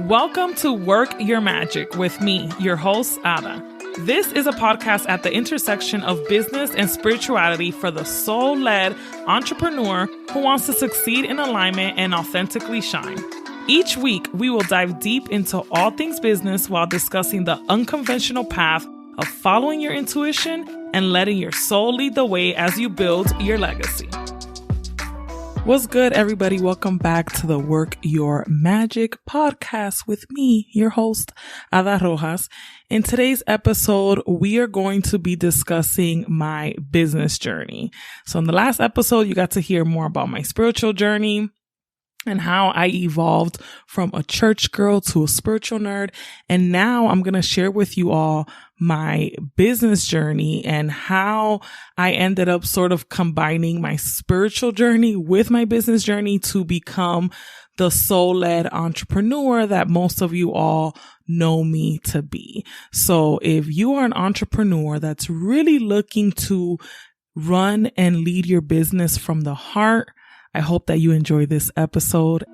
Welcome to Work Your Magic with me, your host, Ada. This is a podcast at the intersection of business and spirituality for the soul-led entrepreneur who wants to succeed in alignment and authentically shine. Each week, we will dive deep into all things business while discussing the unconventional path of following your intuition and letting your soul lead the way as you build your legacy. What's good, everybody? Welcome back to the Work Your Magic podcast with me, your host, Ada Rojas. In today's episode, we are going to be discussing my business journey. So in the last episode, you got to hear more about my spiritual journey and how I evolved from a church girl to a spiritual nerd. And now I'm going to share with you all my business journey and how I ended up sort of combining my spiritual journey with my business journey to become the soul-led entrepreneur that most of you all know me to be. So if you are an entrepreneur that's really looking to run and lead your business from the heart, I hope that you enjoy this episode.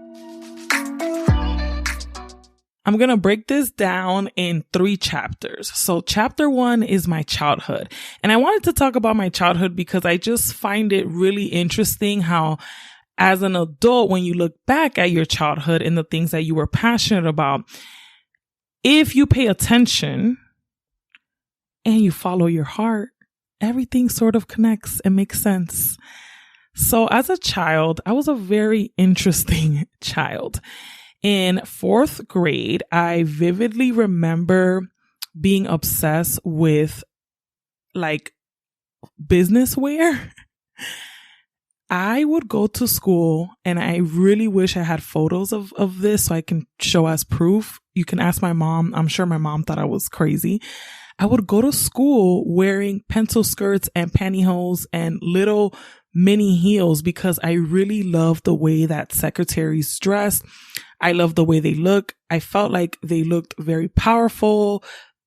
I'm going to break this down in 3 chapters. So chapter 1 is my childhood. And I wanted to talk about my childhood because I just find it really interesting how as an adult, when you look back at your childhood and the things that you were passionate about, if you pay attention and you follow your heart, everything sort of connects and makes sense. So as a child, I was a very interesting child. In 4th grade, I vividly remember being obsessed with like business wear. I would go to school, and I really wish I had photos of this so I can show as proof. You can ask my mom. I'm sure my mom thought I was crazy. I would go to school wearing pencil skirts and pantyhose and little mini heels because I really love the way that secretaries dress. I love the way they look. I felt like they looked very powerful,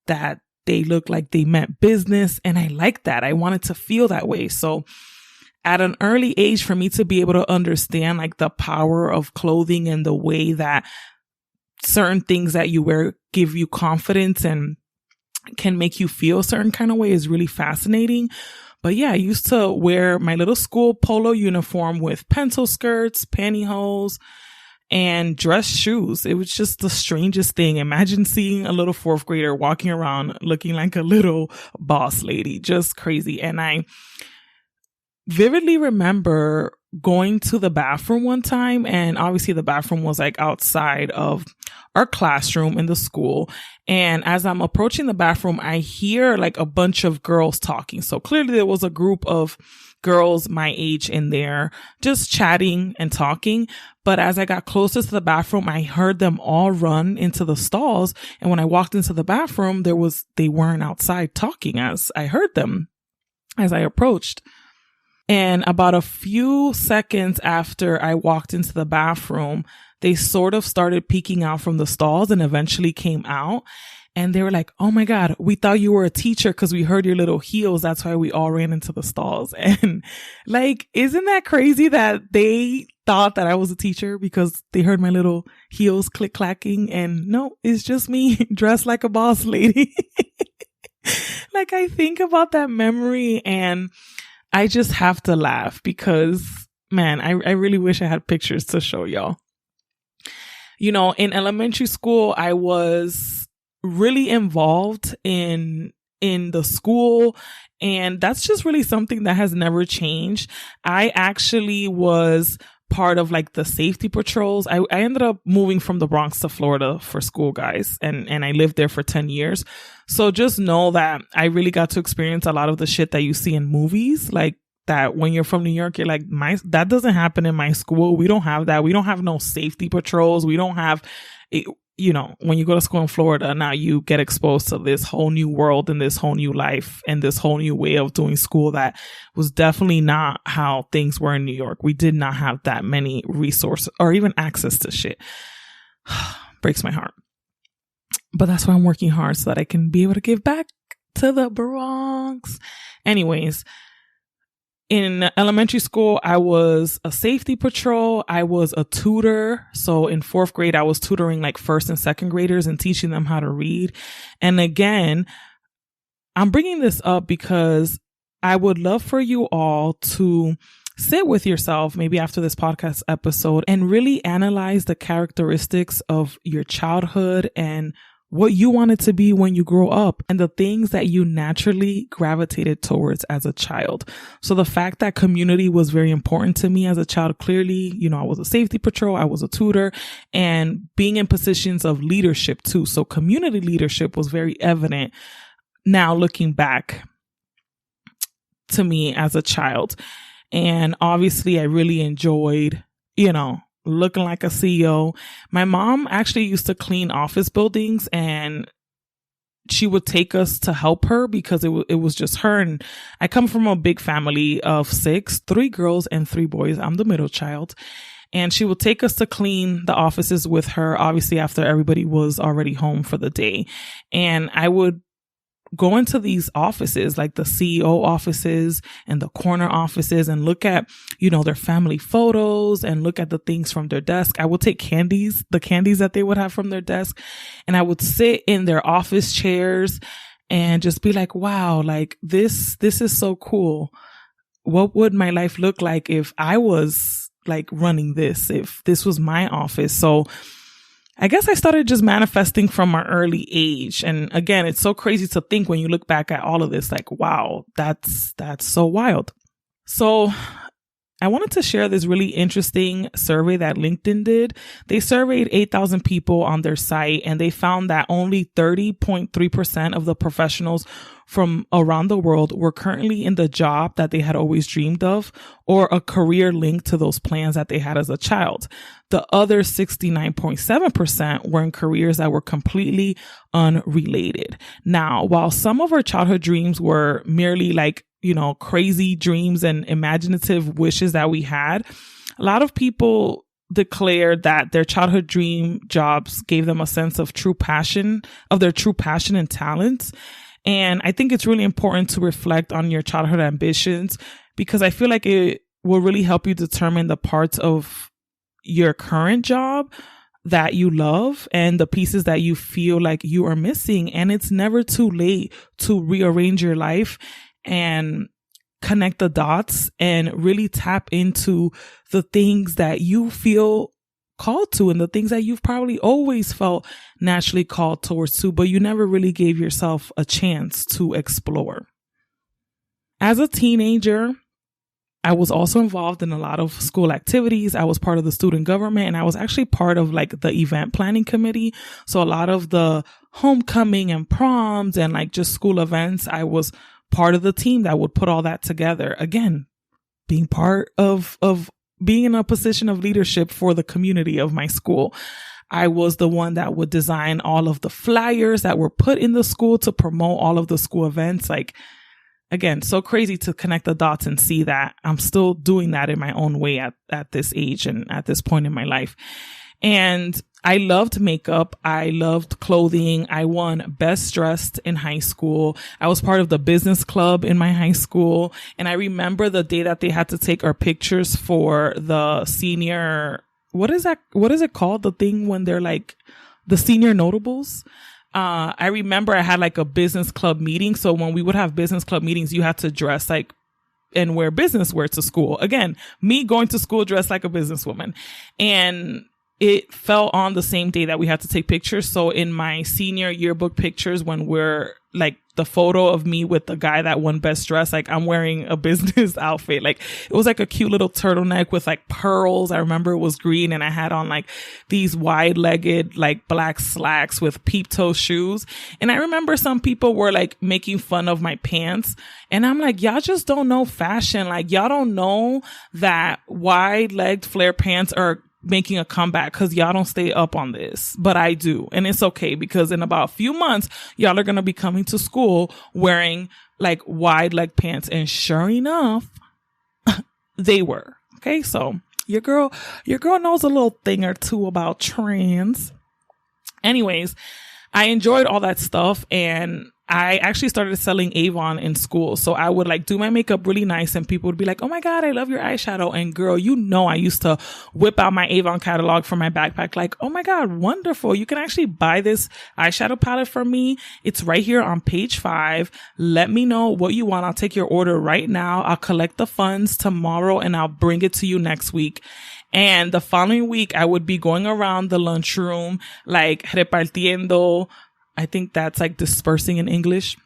that they looked like they meant business. And I liked that. I wanted to feel that way. So at an early age, for me to be able to understand like the power of clothing and the way that certain things that you wear give you confidence and can make you feel a certain kind of way is really fascinating. But yeah, I used to wear my little school polo uniform with pencil skirts, pantyhose, and dress shoes. It was just the strangest thing. Imagine seeing a little 4th grader walking around looking like a little boss lady, just crazy. And I vividly remember going to the bathroom one time, and obviously the bathroom was like outside of our classroom in the school. And as I'm approaching the bathroom, I hear like a bunch of girls talking. So clearly there was a group of girls my age in there just chatting and talking. But as I got closer to the bathroom, I heard them all run into the stalls. And when I walked into the bathroom, they weren't outside talking as I heard them as I approached. And about a few seconds after I walked into the bathroom, they sort of started peeking out from the stalls and eventually came out. And they were like, "Oh my God, we thought you were a teacher because we heard your little heels. That's why we all ran into the stalls." And like, isn't that crazy that they thought that I was a teacher because they heard my little heels click clacking? And no, it's just me dressed like a boss lady. Like, I think about that memory and I just have to laugh because, man, I really wish I had pictures to show y'all. You know, in elementary school, I was really involved in the school, and that's just really something that has never changed. I actually was part of like the safety patrols. I ended up moving from the Bronx to Florida for school, guys, and I lived there for 10 years. So just know that I really got to experience a lot of the shit that you see in movies, like that when you're from New York, you're like, that doesn't happen in my school. We don't have that. We don't have no safety patrols. We don't have, you know, when you go to school in Florida, now you get exposed to this whole new world and this whole new life and this whole new way of doing school that was definitely not how things were in New York. We did not have that many resources or even access to shit. Breaks my heart. But that's why I'm working hard so that I can be able to give back to the Bronx. Anyways, In elementary school, I was a safety patrol. I was a tutor. So in fourth grade, I was tutoring like first and second graders and teaching them how to read. And again, I'm bringing this up because I would love for you all to sit with yourself, maybe after this podcast episode, and really analyze the characteristics of your childhood and what you wanted to be when you grow up and the things that you naturally gravitated towards as a child. So the fact that community was very important to me as a child, clearly, I was a safety patrol, I was a tutor, and being in positions of leadership too. So community leadership was very evident now looking back to me as a child. And obviously I really enjoyed, looking like a CEO. My mom actually used to clean office buildings, and she would take us to help her because it was just her. And I come from a big family of 6, 3 girls and 3 boys. I'm the middle child. And she would take us to clean the offices with her, obviously after everybody was already home for the day. And I would go into these offices, like the CEO offices and the corner offices, and look at, their family photos and look at the things from their desk. I would take the candies that they would have from their desk, and I would sit in their office chairs and just be like, wow, like this is so cool. What would my life look like if I was like running this, if this was my office? So I guess I started just manifesting from my early age. And again, it's so crazy to think when you look back at all of this, like, wow, that's so wild. So I wanted to share this really interesting survey that LinkedIn did. They surveyed 8,000 people on their site, and they found that only 30.3% of the professionals from around the world were currently in the job that they had always dreamed of, or a career linked to those plans that they had as a child. The other 69.7% were in careers that were completely unrelated. Now, while some of our childhood dreams were merely like, crazy dreams and imaginative wishes that we had, a lot of people declared that their childhood dream jobs gave them a sense of their true passion and talents. And I think it's really important to reflect on your childhood ambitions, because I feel like it will really help you determine the parts of your current job that you love and the pieces that you feel like you are missing. And it's never too late to rearrange your life and connect the dots and really tap into the things that you feel called to and the things that you've probably always felt naturally called towards to, but you never really gave yourself a chance to explore. As a teenager, I was also involved in a lot of school activities. I was part of the student government, and I was actually part of like the event planning committee. So a lot of the homecoming and proms and like just school events, I was part of the team that would put all that together. Again, being part of being in a position of leadership for the community of my school. I was the one that would design all of the flyers that were put in the school to promote all of the school events. Like, again, so crazy to connect the dots and see that I'm still doing that in my own way at this age and at this point in my life. And I loved makeup. I loved clothing. I won best dressed in high school. I was part of the business club in my high school. And I remember the day that they had to take our pictures for the senior, what is it called? The thing when they're like the senior notables. I remember I had like a business club meeting. So when we would have business club meetings, you had to dress like and wear business wear to school. Again, me going to school dressed like a businesswoman. And it fell on the same day that we had to take pictures. So in my senior yearbook pictures, when we're like the photo of me with the guy that won best dress, like I'm wearing a business outfit. Like it was like a cute little turtleneck with like pearls. I remember it was green, and I had on like these wide legged, like black slacks with peep toe shoes. And I remember some people were like making fun of my pants. And I'm like, y'all just don't know fashion. Like y'all don't know that wide legged flare pants are making a comeback because y'all don't stay up on this, but I do. And it's okay, because in about a few months, y'all are going to be coming to school wearing like wide leg pants. And sure enough, they were. Okay. So your girl knows a little thing or two about trends. Anyways, I enjoyed all that stuff, and I actually started selling Avon in school. So I would like do my makeup really nice and people would be like, oh my God, I love your eyeshadow. And girl, you know, I used to whip out my Avon catalog from my backpack. Like, oh my God, wonderful. You can actually buy this eyeshadow palette from me. It's right here on page 5. Let me know what you want. I'll take your order right now. I'll collect the funds tomorrow and I'll bring it to you next week. And the following week, I would be going around the lunchroom, like repartiendo. I think that's like dispersing in English.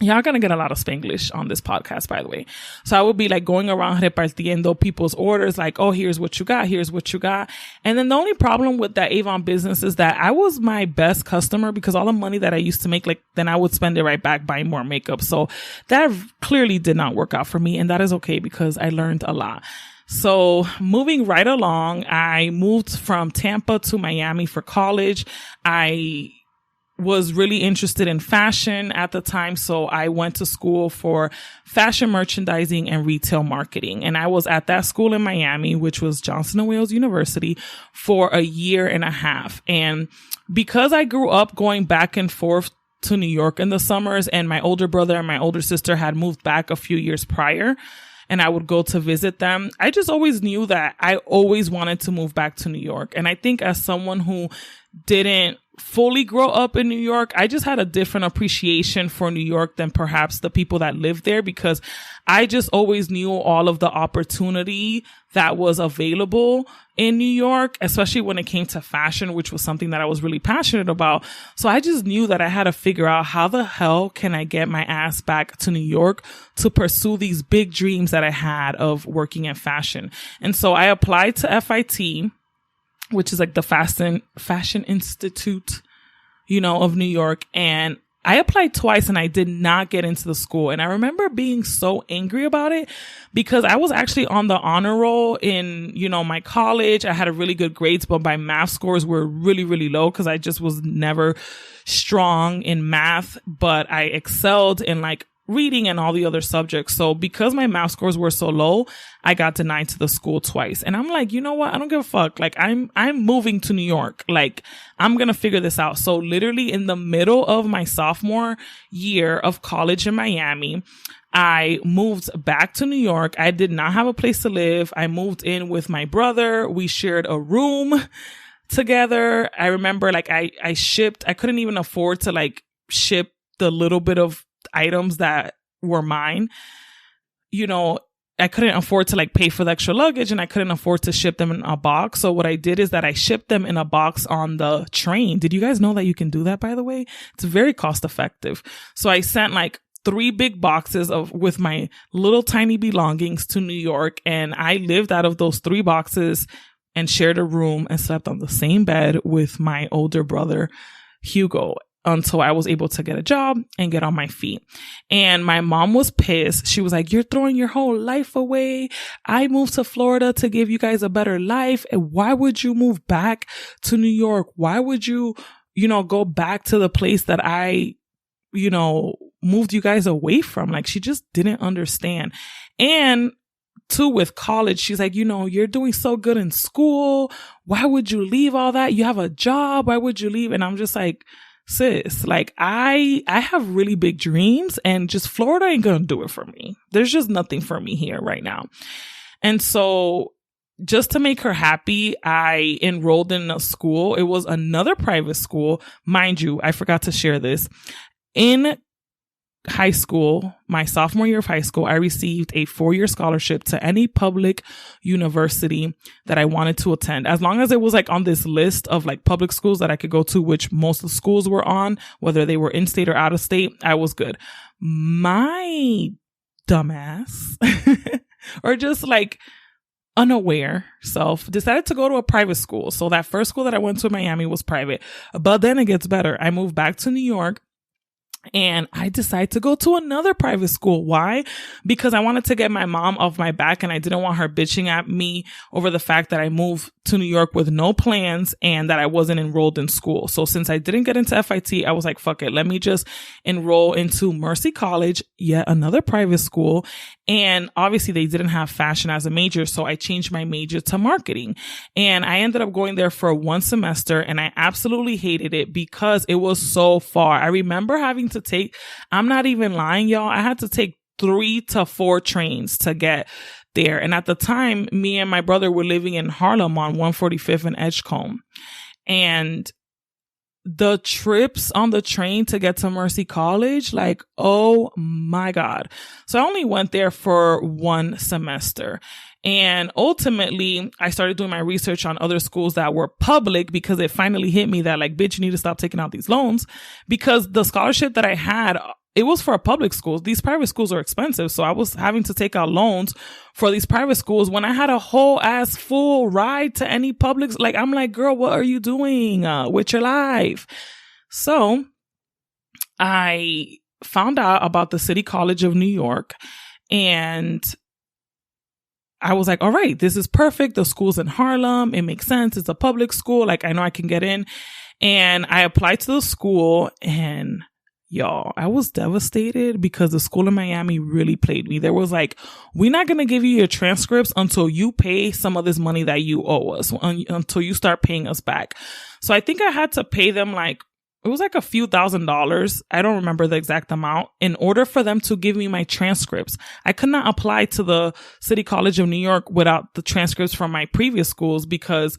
Y'all gonna get a lot of Spanglish on this podcast, by the way. So I would be like going around repartiendo people's orders, like, oh, here's what you got. Here's what you got. And then the only problem with that Avon business is that I was my best customer because all the money that I used to make, like, then I would spend it right back buying more makeup. So that clearly did not work out for me. And that is okay because I learned a lot. So moving right along, I moved from Tampa to Miami for college. I was really interested in fashion at the time. So I went to school for fashion merchandising and retail marketing. And I was at that school in Miami, which was Johnson & Wales University, for a year and a half. And because I grew up going back and forth to New York in the summers, and my older brother and my older sister had moved back a few years prior, and I would go to visit them, I just always knew that I always wanted to move back to New York. And I think as someone who didn't fully grow up in New York, I just had a different appreciation for New York than perhaps the people that lived there, because I just always knew all of the opportunity that was available in New York, especially when it came to fashion, which was something that I was really passionate about. So I just knew that I had to figure out how the hell can I get my ass back to New York to pursue these big dreams that I had of working in fashion. And so I applied to FIT, which is like the Fashion Institute, of New York. And I applied twice and I did not get into the school. And I remember being so angry about it because I was actually on the honor roll in, my college. I had a really good grades, but my math scores were really, really low because I just was never strong in math, but I excelled in like reading and all the other subjects. So because my math scores were so low, I got denied to the school twice. And I'm like, you know what? I don't give a fuck. Like I'm moving to New York. Like I'm going to figure this out. So literally in the middle of my sophomore year of college in Miami, I moved back to New York. I did not have a place to live. I moved in with my brother. We shared a room together. I remember like I couldn't even afford to like ship the little bit of items that were mine. I couldn't afford to like pay for the extra luggage and I couldn't afford to ship them in a box. So what I did is that I shipped them in a box on the train. Did you guys know that you can do that, by the way? It's very cost effective. So I sent like 3 big boxes with my little tiny belongings to New York. And I lived out of those 3 boxes and shared a room and slept on the same bed with my older brother, Hugo, until I was able to get a job and get on my feet. And my mom was pissed. She was like, you're throwing your whole life away. I moved to Florida to give you guys a better life. And why would you move back to New York? Why would you, go back to the place that I, moved you guys away from? Like, she just didn't understand. And too, with college, she's like, you're doing so good in school. Why would you leave all that? You have a job. Why would you leave? And I'm just like, sis, like I have really big dreams and just Florida ain't gonna do it for me. There's just nothing for me here right now. And so just to make her happy, I enrolled in a school. It was another private school. Mind you, I forgot to share this. In high school, my sophomore year of high school, I received a 4-year scholarship to any public university that I wanted to attend. As long as it was like on this list of like public schools that I could go to, which most of the schools were on, whether they were in state or out of state, I was good. My dumbass or just like unaware self decided to go to a private school. So that first school that I went to in Miami was private, but then it gets better. I moved back to New York. And I decided to go to another private school. Why? Because I wanted to get my mom off my back and I didn't want her bitching at me over the fact that I moved to New York with no plans and that I wasn't enrolled in school. So since I didn't get into FIT, I was like, fuck it. Let me just enroll into Mercy College, yet another private school. And obviously they didn't have fashion as a major. So I changed my major to marketing, and I ended up going there for 1 semester, and I absolutely hated it because it was so far. I remember having to take, I'm not even lying, y'all, I had to take 3 to 4 trains to get there. And at the time, me and my brother were living in Harlem on 145th and Edgecombe. And the trips on the train to get to Mercy College, like, oh my God. So I only went there for 1 semester. And ultimately, I started doing my research on other schools that were public because it finally hit me that, like, bitch, you need to stop taking out these loans, because the scholarship that I had, it was for public schools. These private schools are expensive. So I was having to take out loans for these private schools when I had a whole ass full ride to any public. Like, I'm like, girl, what are you doing with your life? So I found out about the City College of New York, and I was like, all right, this is perfect. The school's in Harlem. It makes sense. It's a public school. Like, I know I can get in. And I applied to the school, and y'all, I was devastated because the school in Miami really played me. There was like, we're not going to give you your transcripts until you pay some of this money that you owe us, until you start paying us back. So I think I had to pay them like, it was like a few $1,000s. I don't remember the exact amount, in order for them to give me my transcripts. I could not apply to the City College of New York without the transcripts from my previous schools, because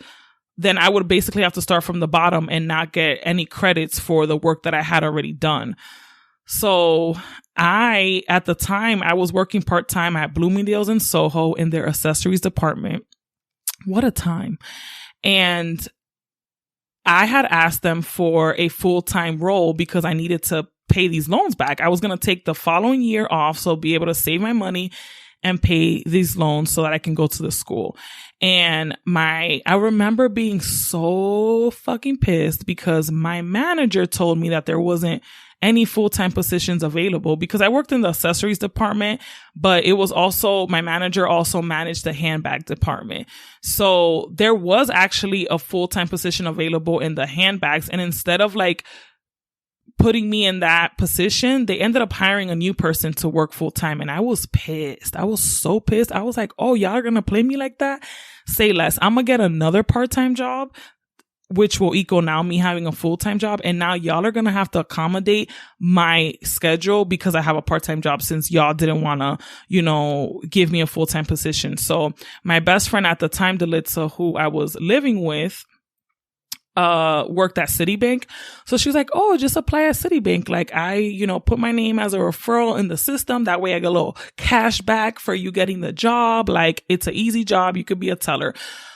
then I would basically have to start from the bottom and not get any credits for the work that I had already done. So at the time, I was working part-time at Bloomingdale's in Soho in their accessories department. What a time. And I had asked them for a full-time role because I needed to pay these loans back. I was going to take the following year off, so be able to save my money and pay these loans so that I can go to the school. And I remember being so fucking pissed because my manager told me that there wasn't any full-time positions available, because I worked in the accessories department, but it was also, my manager also managed the handbag department. So there was actually a full-time position available in the handbags. And instead of like putting me in that position, they ended up hiring a new person to work full time. And I was pissed. I was so pissed. I was like, oh, y'all are going to play me like that? Say less. I'm going to get another part-time job, which will equal now me having a full-time job. And now y'all are going to have to accommodate my schedule because I have a part-time job, since y'all didn't want to, give me a full-time position. So my best friend at the time, Delitza, who I was living with, worked at Citibank. So she was like, oh, just apply at Citibank. Like, I, put my name as a referral in the system. That way I get a little cash back for you getting the job. Like, it's an easy job. You could be a teller.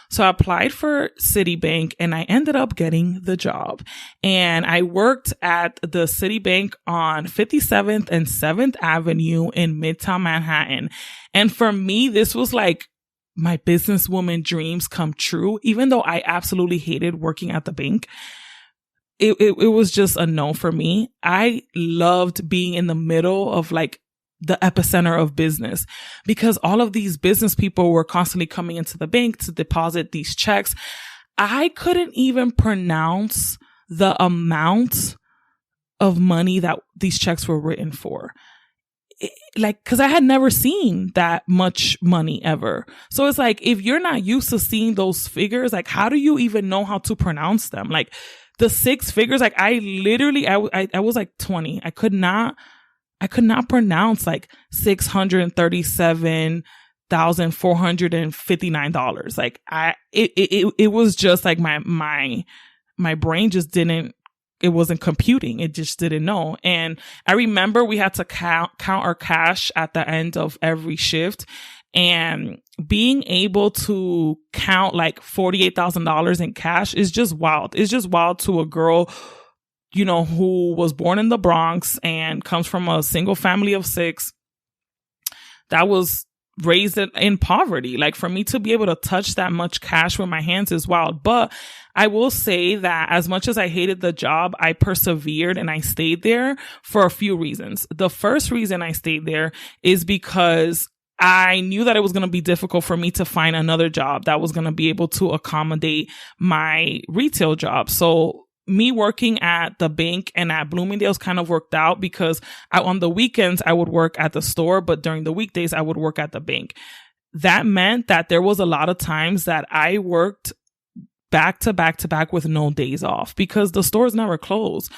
So I applied for Citibank, and I ended up getting the job. And I worked at the Citibank on 57th and 7th Avenue in Midtown Manhattan. And for me, this was like my businesswoman dreams come true. Even though I absolutely hated working at the bank, it was just a no for me. I loved being in the middle of like the epicenter of business, because all of these business people were constantly coming into the bank to deposit these checks. I couldn't even pronounce the amount of money that these checks were written for. Cause I had never seen that much money ever. So it's like, if you're not used to seeing those figures, like, how do you even know how to pronounce them? Like the 6 figures, like I was like 20. I could not pronounce like $637,459. Like it was just like my brain just didn't, it wasn't computing. It just didn't know. And I remember we had to count our cash at the end of every shift, and being able to count like $48,000 in cash is just wild. It's just wild to a girl, who was born in the Bronx and comes from a single family of 6 that was raised in poverty. Like, for me to be able to touch that much cash with my hands is wild. But I will say that as much as I hated the job, I persevered and I stayed there for a few reasons. The first reason I stayed there is because I knew that it was going to be difficult for me to find another job that was going to be able to accommodate my retail job. So me working at the bank and at Bloomingdale's kind of worked out because on the weekends I would work at the store, but during the weekdays I would work at the bank. That meant that there was a lot of times that I worked back to back to back with no days off because the stores never closed.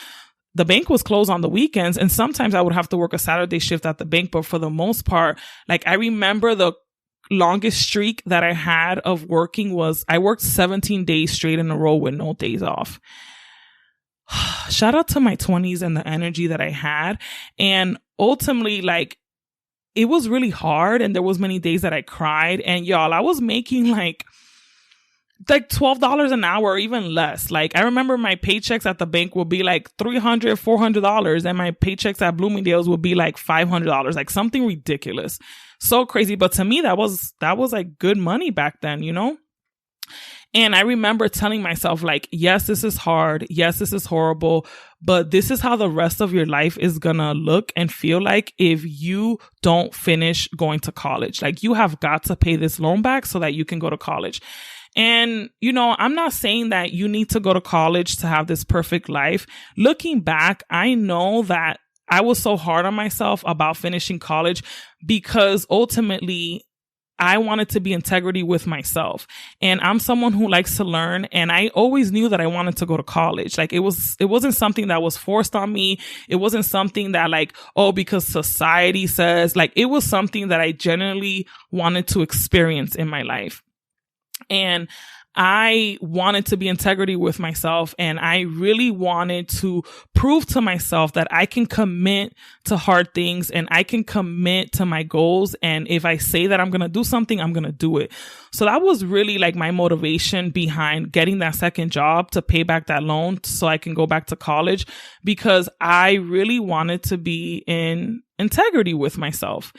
The bank was closed on the weekends, and sometimes I would have to work a Saturday shift at the bank. But for the most part, like I remember the longest streak that I had of working was I worked 17 days straight in a row with no days off. Shout out to my 20s and the energy that I had. And ultimately, like, it was really hard. And there was many days that I cried. And y'all, I was making like $12 an hour or even less. Like I remember my paychecks at the bank would be like $300, $400, and my paychecks at Bloomingdale's would be like $500, like something ridiculous. So crazy. But to me, that was like good money back then, you know? And I remember telling myself like, yes, this is hard. Yes, this is horrible, but this is how the rest of your life is gonna look and feel like if you don't finish going to college. Like you have got to pay this loan back so that you can go to college. And, you know, I'm not saying that you need to go to college to have this perfect life. Looking back, I know that I was so hard on myself about finishing college because ultimately I wanted to be integrity with myself. And I'm someone who likes to learn. And I always knew that I wanted to go to college. Like it wasn't something that was forced on me. It wasn't something that like, oh, because society says, like, it was something that I genuinely wanted to experience in my life. And I wanted to be integrity with myself. And I really wanted to prove to myself that I can commit to hard things and I can commit to my goals. And if I say that I'm going to do something, I'm going to do it. So that was really like my motivation behind getting that second job to pay back that loan so I can go back to college, because I really wanted to be in integrity with myself.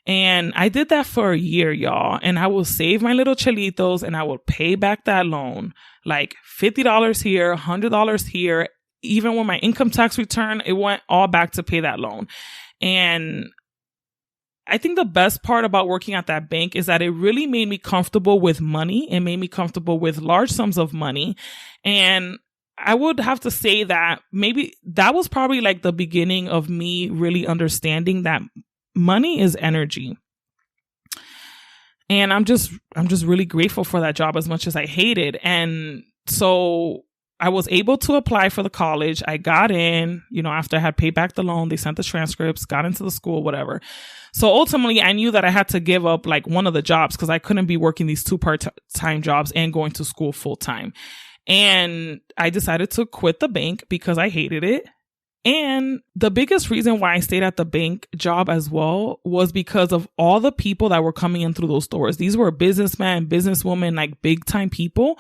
And I did that for a year, y'all. And I will save my little chelitos and I will pay back that loan, like $50 here, $100 here. Even when my income tax return, it went all back to pay that loan. And I think the best part about working at that bank is that it really made me comfortable with money. It made me comfortable with large sums of money. And I would have to say that maybe that was probably like the beginning of me really understanding that money is energy. And I'm just really grateful for that job as much as I hate it. And so I was able to apply for the college. I got in, you know, after I had paid back the loan, they sent the transcripts, got into the school, whatever. So ultimately I knew that I had to give up like one of the jobs because I couldn't be working these 2 part-time jobs and going to school full time. And I decided to quit the bank because I hated it. And the biggest reason why I stayed at the bank job as well was because of all the people that were coming in through those doors. These were businessmen, businesswomen, like big time people.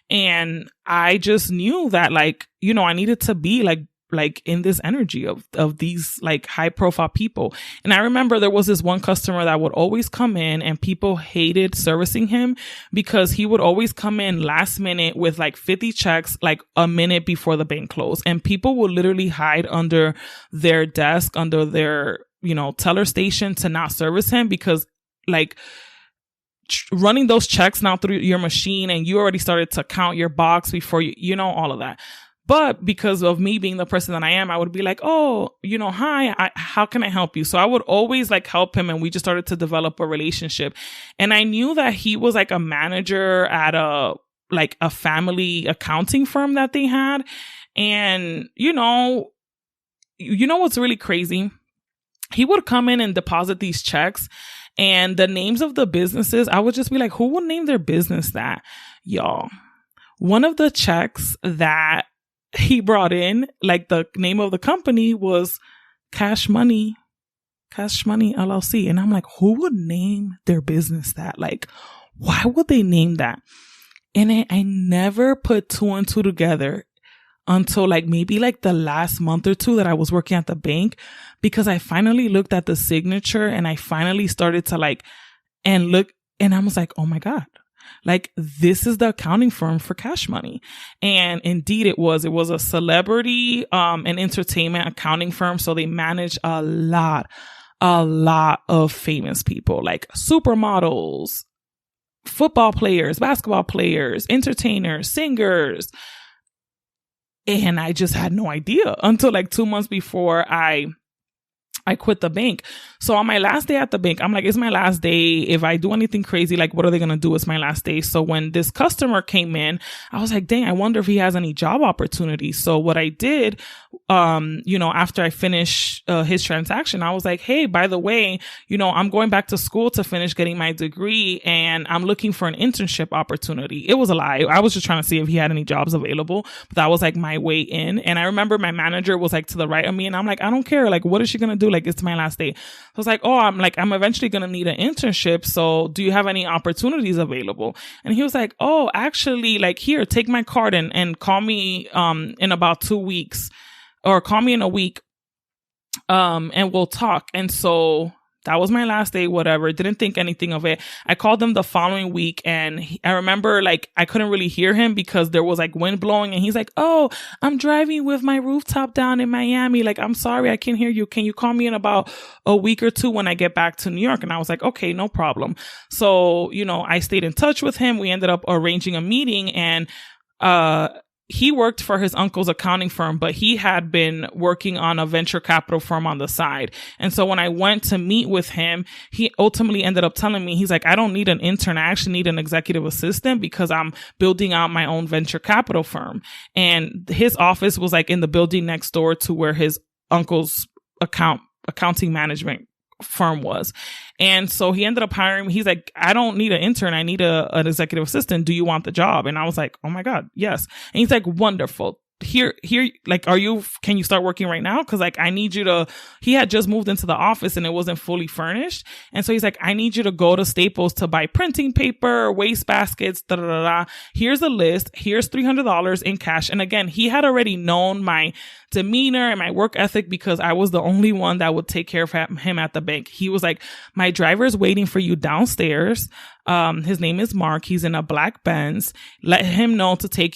And I just knew that like, you know, I needed to be like in this energy of these like high profile people. And I remember there was this one customer that would always come in and people hated servicing him because he would always come in last minute with like 50 checks, like a minute before the bank closed. And people would literally hide under their desk, under their, you know, teller station to not service him because like running those checks now through your machine and you already started to count your box before you know, all of that. But because of me being the person that I am, I would be like, oh, you know, hi, how can I help you? So I would always like help him. And we just started to develop a relationship. And I knew that he was like a manager at a family accounting firm that they had. And, you know what's really crazy? He would come in and deposit these checks and the names of the businesses, I would just be like, who would name their business that? Y'all, one of the checks that he brought in, like the name of the company was Cash Money LLC. And I'm like, who would name their business that? Like, why would they name that? And I never put 2 and 2 together until like maybe like the last month or 2 that I was working at the bank, because I finally looked at the signature and I finally started to like, and look, and I was like, oh my God. Like, this is the accounting firm for Cash Money. And indeed it was a celebrity, and entertainment accounting firm. So they manage a lot a lot of famous people, like supermodels, football players, basketball players, entertainers, singers. And I just had no idea until like 2 months before I quit the bank. So on my last day at the bank, I'm like, it's my last day. If I do anything crazy, like, what are they going to do? It's my last day. So when this customer came in, I was like, dang, I wonder if he has any job opportunities. So what I did, after I finished his transaction, I was like, hey, by the way, I'm going back to school to finish getting my degree and I'm looking for an internship opportunity. It was a lie. I was just trying to see if he had any jobs available, but that was like my way in. And I remember my manager was like to the right of me and I'm like, I don't care. Like, what is she going to do? Like, it's my last day. I was like, oh, I'm eventually going to need an internship. So do you have any opportunities available? And he was like, oh, actually, like, here, take my card and call me, in about 2 weeks or call me in a week. And we'll talk. And so that was my last day, whatever. Didn't think anything of it. I called him the following week and I remember like I couldn't really hear him because there was like wind blowing and he's like, oh, I'm driving with my rooftop down in Miami. Like, I'm sorry, I can't hear you. Can you call me in about a week or two when I get back to New York? And I was like, okay, no problem. So, I stayed in touch with him. We ended up arranging a meeting and, he worked for his uncle's accounting firm, but he had been working on a venture capital firm on the side. And so when I went to meet with him, he ultimately ended up telling me, he's like, I don't need an intern. I actually need an executive assistant because I'm building out my own venture capital firm. And his office was like in the building next door to where his uncle's accounting management firm was. And so he ended up hiring me. He's like, I don't need an intern. I need an executive assistant. Do you want the job? And I was like, oh my God, yes. And he's like, wonderful. Here, like, can you start working right now? Cause like, I need you to, he had just moved into the office and it wasn't fully furnished. And so he's like, I need you to go to Staples to buy printing paper, waste baskets, da da da da. Here's a list. Here's $300 in cash. And again, he had already known my demeanor and my work ethic because I was the only one that would take care of him at the bank. He was like, my driver's waiting for you downstairs. His name is Mark. He's in a black Benz. Let him know to take you